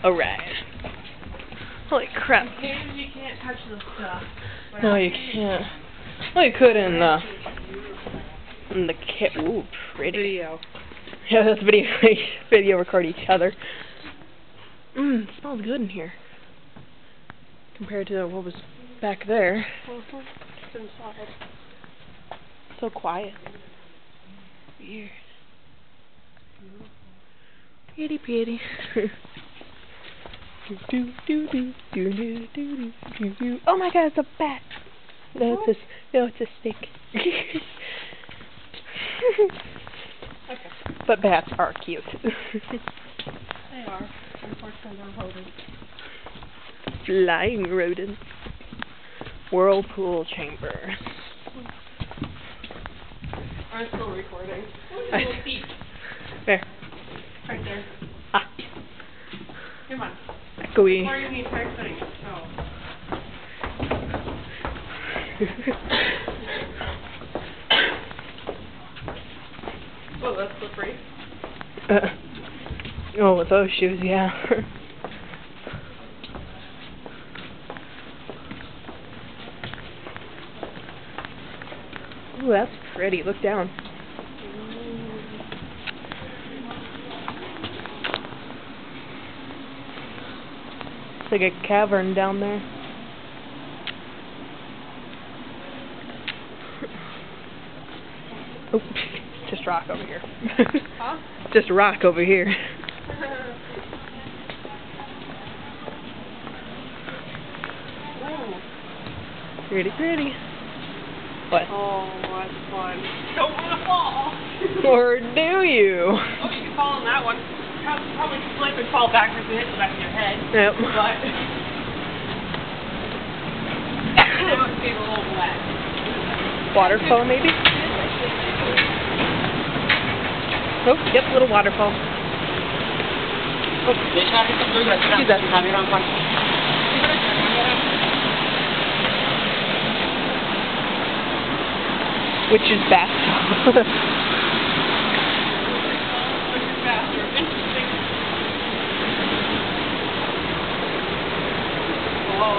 Alright. Holy crap. You can't touch the stuff. No, you can't. Well, you could in the kit. Ooh, pretty. Video. Yeah, that's video. Video record each other. It smells good in here. Compared to what was back there. It's inside. So quiet. Weird. Pretty, pretty. Oh my god, it's a bat! No, it's a stick. Okay. But bats are cute. They are. Unfortunately, they're rodents. Flying rodents. Whirlpool chamber. I'm still recording. There. Right there. Ah. Come on. Echoey. Where you need to start putting it? Oh, that's slippery. Oh, with those shoes, yeah. Ooh, that's pretty. Look down. It's like a cavern down there. Oh, just rock over here. Huh? Just rock over here. Pretty, pretty. What? Oh, that's fun. Don't want to fall. Or do you? Oh, you can fall on that one. Probably slip and fall backwards and hit the back of your head. Yep. But it must be a little wet. Waterfall, maybe? Oh, yep, little waterfall. Oh, excuse that. Which is bathtub. Interesting. Whoa,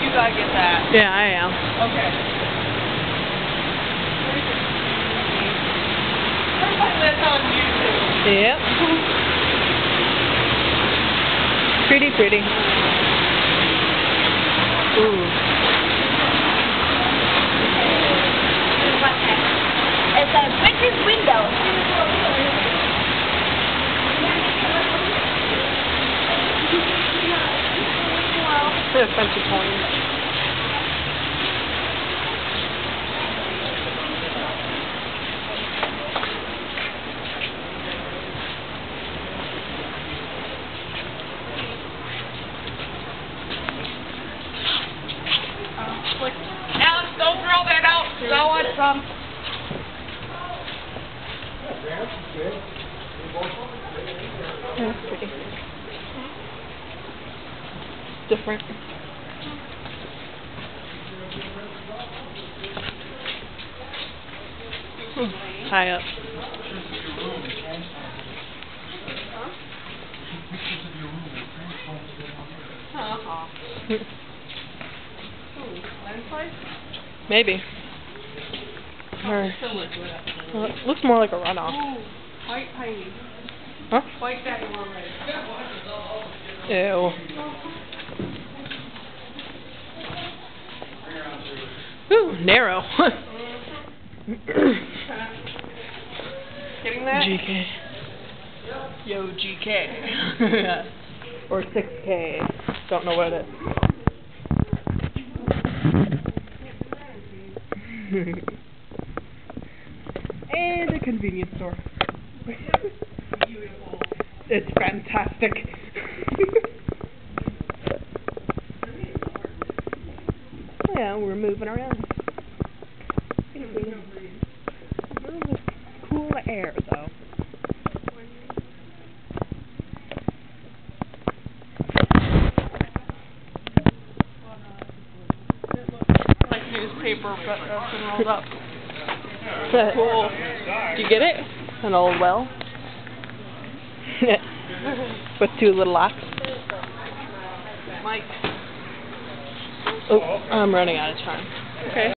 you gotta get that. Yeah, I am. Okay. That's on YouTube. Yep. Pretty, pretty. Ooh. It's a British window. They're Frenchy coins. Alex, don't throw that out, because I want some. That's pretty. Different. High up. Maybe. Or, well, it looks more like a runoff. Ooh, white tiny. Huh? White that one right. Ew. Ooh, narrow. Getting that? GK. Yo, GK. Or 6K. Don't know what it is. And a convenience store. Beautiful. It's fantastic. Yeah, we're moving around. Cool air, though. Like newspaper, but been rolled up. Cool. Did you get it? An old well? With two little locks. Mike. Oh, I'm running out of time. Okay.